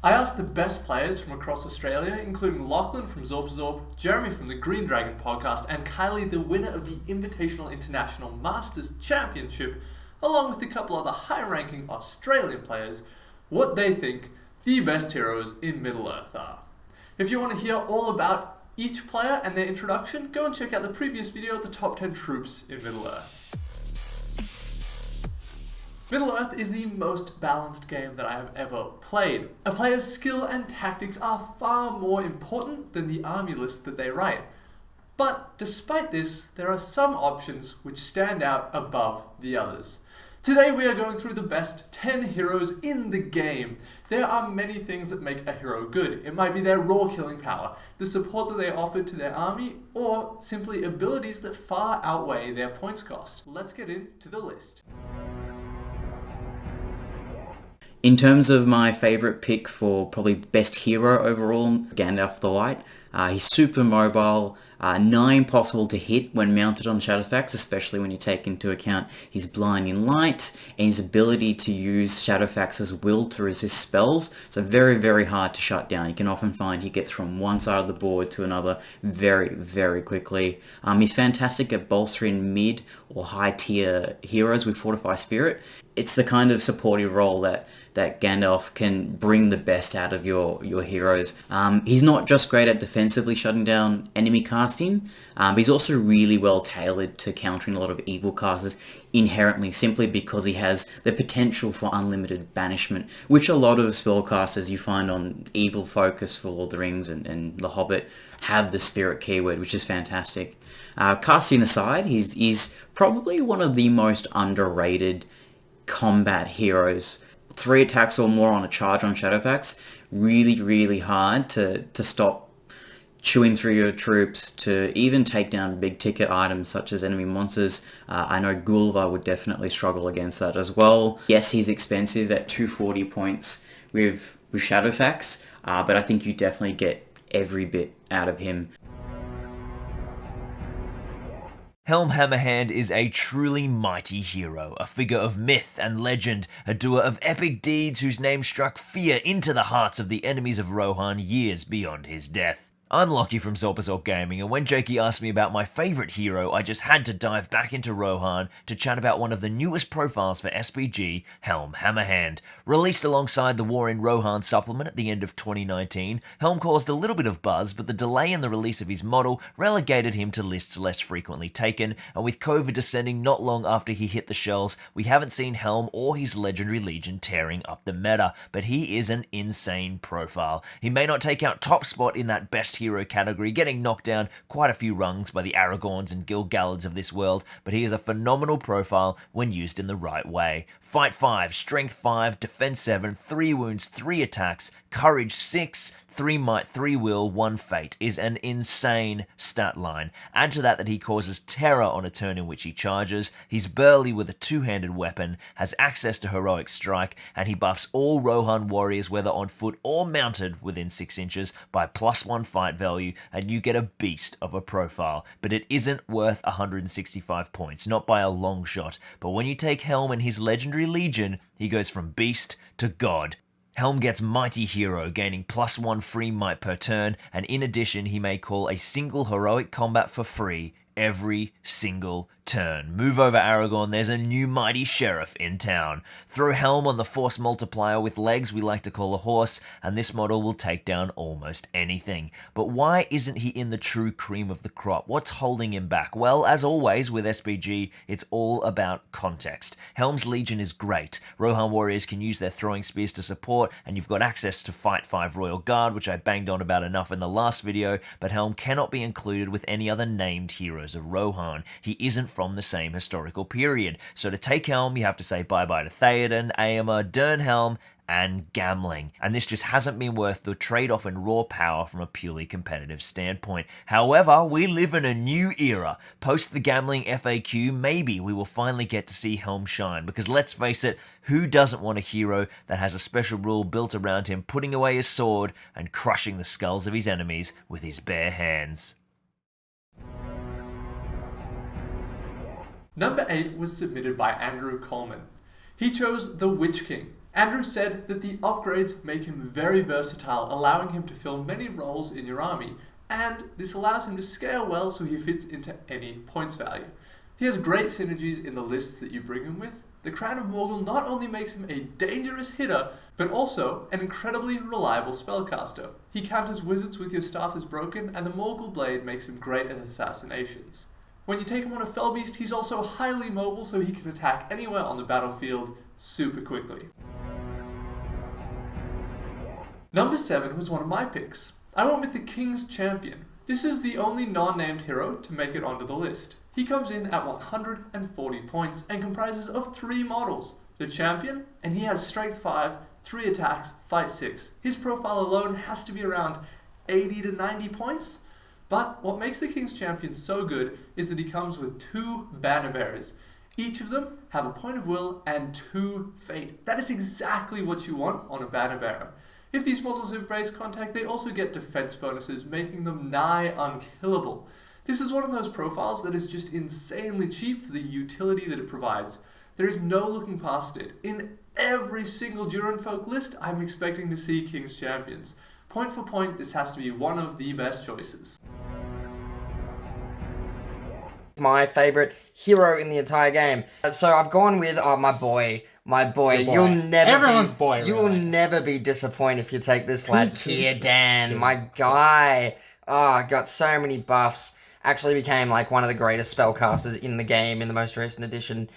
I asked the best players from across Australia, including Lachlan from ZorpaZorp, Jeremy from the Green Dragon podcast, and Kylie, the winner of the Invitational International Masters Championship, along with a couple other high-ranking Australian players, what they think the best heroes in Middle-earth are. If you want to hear all about each player and their introduction, go and check out the previous video of the top 10 troops in Middle-earth. Middle-earth is the most balanced game that I have ever played. A player's skill and tactics are far more important than the army list that they write. But despite this, there are some options which stand out above the others. Today we are going through the best 10 heroes in the game. There are many things that make a hero good. It might be their raw killing power, the support that they offer to their army, or simply abilities that far outweigh their points cost. Let's get into the list. In terms of my favourite pick for probably best hero overall, Gandalf the White. He's super mobile, 9 possible to hit when mounted on Shadowfax, especially when you take into account his blinding light and his ability to use Shadowfax's will to resist spells. So very, very hard to shut down. You can often find he gets from one side of the board to another very, very quickly. He's fantastic at bolstering mid or high tier heroes with Fortify Spirit. It's the kind of supportive role that Gandalf can bring the best out of your heroes. He's not just great at defensively shutting down enemy casting, but he's also really well tailored to countering a lot of evil casters inherently, simply because he has the potential for unlimited banishment, which a lot of spellcasters you find on Evil Focus for Lord of the Rings and The Hobbit have the spirit keyword, which is fantastic. Casting aside, he's probably one of the most underrated combat heroes. 3 attacks or more on a charge on Shadowfax, really, really hard to stop chewing through your troops, to even take down big ticket items such as enemy monsters. I know Gulliver would definitely struggle against that as well. Yes, he's expensive at 240 points with Shadowfax, but I think you definitely get every bit out of him. Helm Hammerhand is a truly mighty hero, a figure of myth and legend, a doer of epic deeds whose name struck fear into the hearts of the enemies of Rohan years beyond his death. I'm Lockie from ZorpaZorp Gaming, and when Jakey asked me about my favourite hero, I just had to dive back into Rohan to chat about one of the newest profiles for SBG, Helm Hammerhand. Released alongside the War in Rohan supplement at the end of 2019, Helm caused a little bit of buzz, but the delay in the release of his model relegated him to lists less frequently taken, and with COVID descending not long after he hit the shelves, we haven't seen Helm or his legendary legion tearing up the meta, but he is an insane profile. He may not take out top spot in that best hero category, getting knocked down quite a few rungs by the Aragorns and Gilgalads of this world, but he is a phenomenal profile when used in the right way. Fight 5, Strength 5, Defense 7, 3 wounds, 3 attacks, Courage 6, 3 might, 3 will, 1 fate is an insane stat line. Add to that he causes terror on a turn in which he charges, he's burly with a 2-handed weapon, has access to heroic strike, and he buffs all Rohan warriors whether on foot or mounted within 6 inches by +1 fight value, and you get a beast of a profile. But it isn't worth 165 points, not by a long shot. But when you take Helm and his legendary legion, he goes from beast to god. Helm gets Mighty Hero, gaining +1 free might per turn, and in addition he may call a single heroic combat for free every single turn. Move over Aragorn, there's a new mighty sheriff in town. Throw Helm on the force multiplier with legs we like to call a horse, and this model will take down almost anything. But why isn't he in the true cream of the crop? What's holding him back? Well, as always with SBG, it's all about context. Helm's Legion is great. Rohan warriors can use their throwing spears to support, and you've got access to Fight 5 Royal Guard, which I banged on about enough in the last video, but Helm cannot be included with any other named heroes of Rohan. He isn't from the same historical period. So to take Helm, you have to say bye-bye to Theoden, Aemma, Dernhelm, and Gamling, and this just hasn't been worth the trade-off in raw power from a purely competitive standpoint. However, we live in a new era. Post the Gamling FAQ, maybe we will finally get to see Helm shine, because let's face it, who doesn't want a hero that has a special rule built around him putting away his sword and crushing the skulls of his enemies with his bare hands? Number 8 was submitted by Andrew Coleman. He chose the Witch King. Andrew said that the upgrades make him very versatile, allowing him to fill many roles in your army, and this allows him to scale well so he fits into any points value. He has great synergies in the lists that you bring him with. The Crown of Morgul not only makes him a dangerous hitter, but also an incredibly reliable spellcaster. He counters wizards with your staff is broken, and the Morgul blade makes him great at assassinations. When you take him on a Fellbeast, he's also highly mobile, so he can attack anywhere on the battlefield super quickly. Number 7 was one of my picks. I went with the King's Champion. This is the only non-named hero to make it onto the list. He comes in at 140 points and comprises of 3 models. The Champion, and he has Strength 5, 3 attacks, Fight 6. His profile alone has to be around 80 to 90 points. But what makes the King's Champion so good is that he comes with 2 banner bearers. Each of them have a point of will and 2 fate. That is exactly what you want on a banner bearer. If these models embrace contact, they also get defense bonuses, making them nigh unkillable. This is one of those profiles that is just insanely cheap for the utility that it provides. There is no looking past it. In every single Durinfolk list, I'm expecting to see King's Champions. Point for point, this has to be one of the best choices. My favourite hero in the entire game. So I've gone with my boy. You'll never Everyone's boy, You will really. never be disappointed if you take this lad. Who's Dan, my guy. Got so many buffs. Actually became like one of the greatest spellcasters in the game in the most recent edition.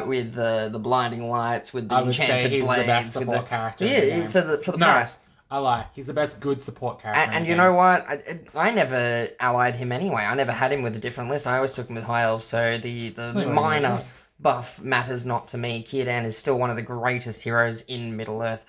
With the blinding lights, with the I would say enchanted he's blades, the best support with the character in the game. for the No, price. I lie. He's the best good support character. in And the you game. know what? I never allied him anyway. I never had him with a different list. I always took him with High Elves, so the really minor right. buff matters not to me. Círdan is still one of the greatest heroes in Middle-earth.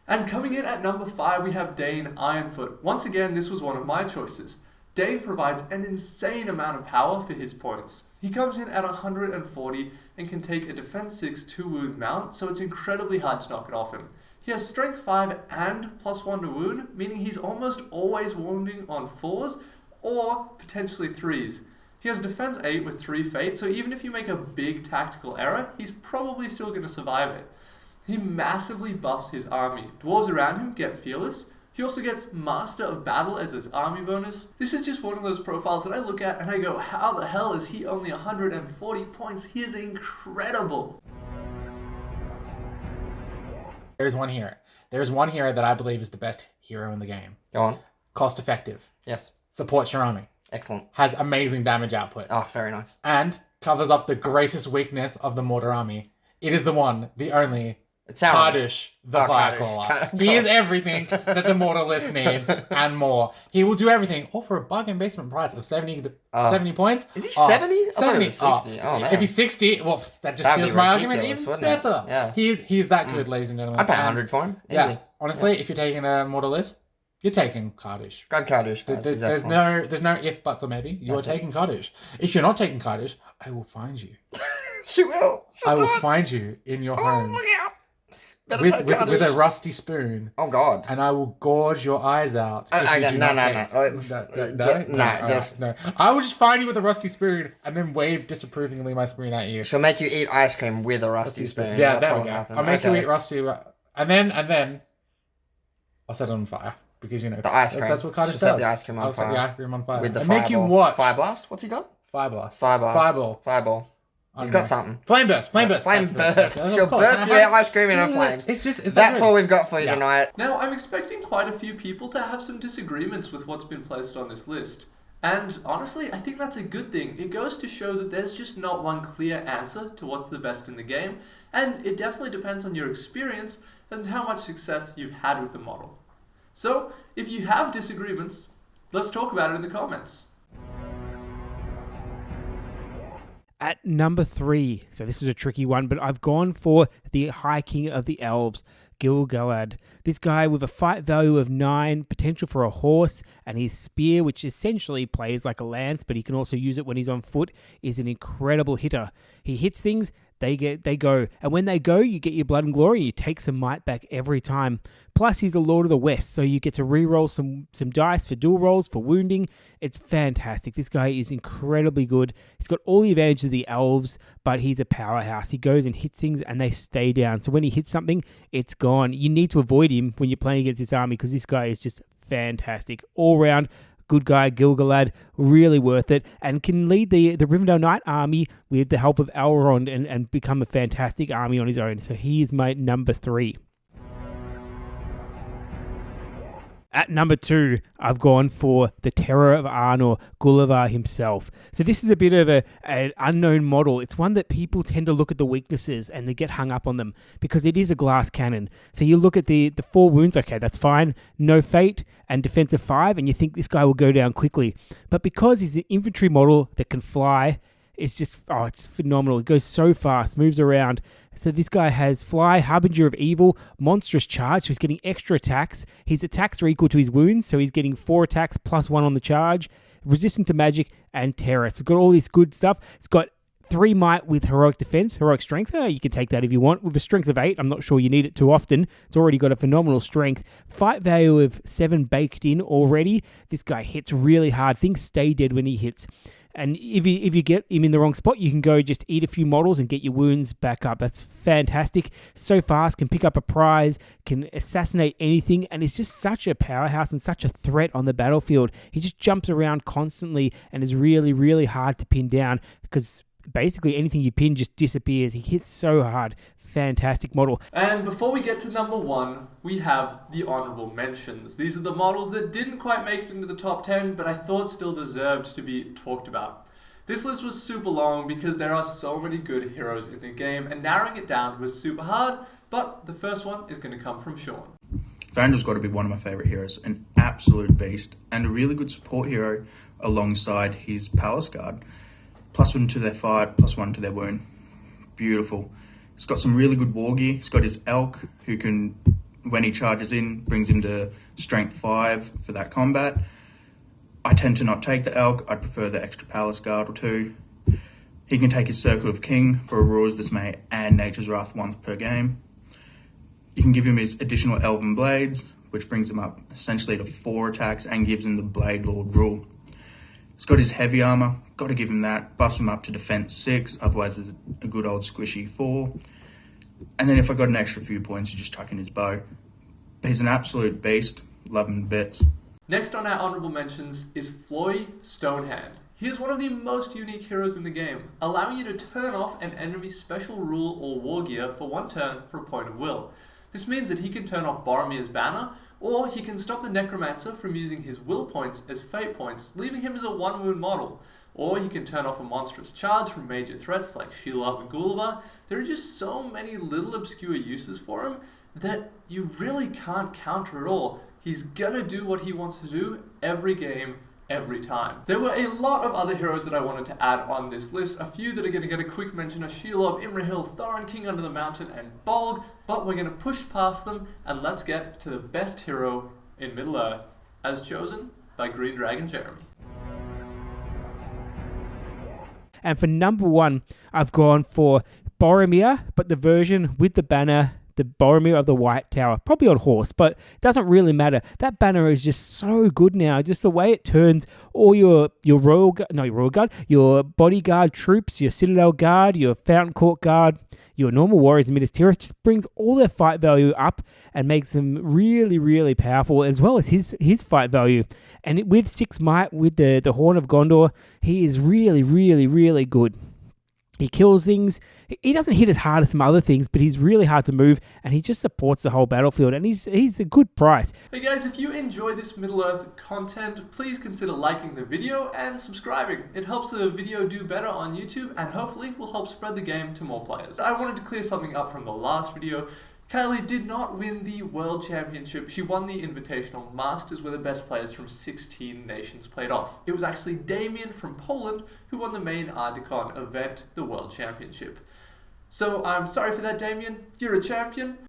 And coming in at number 5, we have Dane Ironfoot. Once again, this was one of my choices. Dane provides an insane amount of power for his points. He comes in at 140 and can take a defense 6 2-wound mount, so it's incredibly hard to knock it off him. He has strength 5 and +1 to wound, meaning he's almost always wounding on 4s or potentially 3s. He has defense 8 with 3 fate, so even if you make a big tactical error, he's probably still going to survive it. He massively buffs his army. Dwarves around him get fearless. He also gets Master of Battle as his army bonus. This is just one of those profiles that I look at and I go, how the hell is he only 140 points? He is incredible. There's one hero. There's one hero that I believe is the best hero in the game. Go on. Cost effective. Yes. Supports your army. Excellent. Has amazing damage output. Oh, very nice. And covers up the greatest weakness of the Mortar army. It is the one, the only, It's Sauron. Kardush, the Oh, Firecaller. Kardush. He is everything that the Mortar list needs and more. He will do everything, all for a bargain basement price of 70 points. Is he 70? I thought he 70. was 60. Oh, man. If he's 60, well, that just That'd seals be my argument ridiculous, even wouldn't it? better. Yeah. He's that good, ladies and gentlemen. I'd pay And 100 for him. Yeah, Easy. honestly, if you're taking a Mortar list, you're taking Kardush. Grab Kardush, guys. There's, He's there's excellent. no if, buts, or maybe. You're That's it. taking Kardush. If you're not taking Kardush, I will find you. She will. I will find you in your Oh, home look out. Better with take with a Kardush. rusty spoon, Oh, God. and I will gorge your eyes out. if you do No. not take- No. I will just find you with a rusty spoon and then wave disapprovingly my spoon at you. She'll make you eat ice cream with a rusty spoon. Yeah, That's there we what'll go. happen. I'll make you Okay. eat rusty, and then I'll set it on fire because The ice cream. That's what Kardush She'll does. set the ice cream on I'll set the fire. ice cream on fire With the and fireball. make you watch Fire blast? What's he got? Fire blast. Fire blast. Fireball. Fireball. I He's don't got know. something. Flame burst. Flame That's burst. of She'll course. burst your ice cream in her flames. It's just That's all we've got for you Yeah. tonight. Now, I'm expecting quite a few people to have some disagreements with what's been placed on this list. And honestly, I think that's a good thing. It goes to show that there's just not one clear answer to what's the best in the game, and it definitely depends on your experience and how much success you've had with the model. So, if you have disagreements, let's talk about it in the comments. At number 3, so this is a tricky one, but I've gone for the High King of the Elves, Gilgalad. This guy with a fight value of 9, potential for a horse, and his spear, which essentially plays like a lance, but he can also use it when he's on foot, is an incredible hitter. He hits things they go. And when they go, you get your blood and glory. You take some might back every time. Plus, he's a Lord of the West, so you get to re-roll some dice for dual rolls, for wounding. It's fantastic. This guy is incredibly good. He's got all the advantage of the elves, but he's a powerhouse. He goes and hits things, and they stay down. So when he hits something, it's gone. You need to avoid him when you're playing against this army because this guy is just fantastic. All round, good guy, Gilgalad, really worth it, and can lead the Rivendell Knight army with the help of Elrond and become a fantastic army on his own. So he is my number 3. At number 2, I've gone for the Terror of Arnold Gulliver himself. So this is a bit of an unknown model. It's one that people tend to look at the weaknesses and they get hung up on them because it is a glass cannon. So you look at the 4 wounds, okay, that's fine. No fate and defensive 5, and you think this guy will go down quickly. But because he's an infantry model that can fly, it's just, it's phenomenal. It goes so fast, moves around. So this guy has Fly, Harbinger of Evil, Monstrous Charge, so he's getting extra attacks. His attacks are equal to his wounds, so he's getting 4 attacks plus 1 on the charge, Resistant to Magic, and Terror. So it's got all this good stuff. It's got 3 might with Heroic Defense, Heroic Strength. You can take that if you want. With a Strength of 8, I'm not sure you need it too often. It's already got a phenomenal strength. Fight value of 7 baked in already. This guy hits really hard. Things stay dead when he hits. And if you get him in the wrong spot, you can go just eat a few models and get your wounds back up. That's fantastic. So fast, can pick up a prize, can assassinate anything, and is just such a powerhouse and such a threat on the battlefield. He just jumps around constantly and is really, really hard to pin down because basically anything you pin just disappears. He hits so hard. Fantastic model. And before we get to number 1, we have the honorable mentions. These are the models that didn't quite make it into the top 10, but I thought still deserved to be talked about. This list was super long because there are so many good heroes in the game, and narrowing it down was super hard, but the first one is going to come from Sean. Thranduil's got to be one of my favourite heroes, an absolute beast, and a really good support hero alongside his Palace Guard. +1 to their fight, +1 to their wound. Beautiful. He's got some really good war gear. He's got his elk, who can, when he charges in, brings him to strength 5 for that combat. I tend to not take the elk. I'd prefer the extra Palace Guard or 2. He can take his Circle of King for Aurora's Dismay and Nature's Wrath once per game. You can give him his additional Elven Blades, which brings him up essentially to 4 attacks and gives him the Blade Lord rule. He's got his heavy armor, got to give him that, buffs him up to defense 6, otherwise there's a good old squishy 4. And then if I got an extra few points, you just tuck in his bow. But he's an absolute beast, love him to bits. Next on our honorable mentions is Floy Stonehand. He is one of the most unique heroes in the game, allowing you to turn off an enemy's special rule or war gear for 1 turn for a point of will. This means that he can turn off Boromir's banner, or he can stop the Necromancer from using his will points as fate points, leaving him as a 1 wound model. Or he can turn off a monstrous charge from major threats like Shelob and Gulliver. There are just so many little obscure uses for him that you really can't counter at all. He's gonna do what he wants to do every game, every time. There were a lot of other heroes that I wanted to add on this list. A few that are going to get a quick mention are Shelob, Imrahil, Thorin, King Under the Mountain, and Bolg, but we're going to push past them and let's get to the best hero in Middle-earth, as chosen by Green Dragon Jeremy. And for number 1, I've gone for Boromir, but the version with the banner, the Boromir of the White Tower, probably on horse, but it doesn't really matter. That banner is just so good now. Just the way it turns all your bodyguard troops, your Citadel Guard, your Fountain Court Guard, your normal warriors and Minas Tirith, just brings all their fight value up and makes them really, really powerful, as well as his fight value. And with 6 might, with the Horn of Gondor, he is really, really, really good. He kills things. He doesn't hit as hard as some other things, but he's really hard to move, and he just supports the whole battlefield, and he's a good price. Hey guys, if you enjoy this Middle-earth content, please consider liking the video and subscribing. It helps the video do better on YouTube, and hopefully will help spread the game to more players. I wanted to clear something up from the last video. Kylie did not win the World Championship. She won the Invitational Masters, where the best players from 16 nations played off. It was actually Damien from Poland who won the main Ardicon event, the World Championship. So I'm sorry for that, Damien. You're a champion.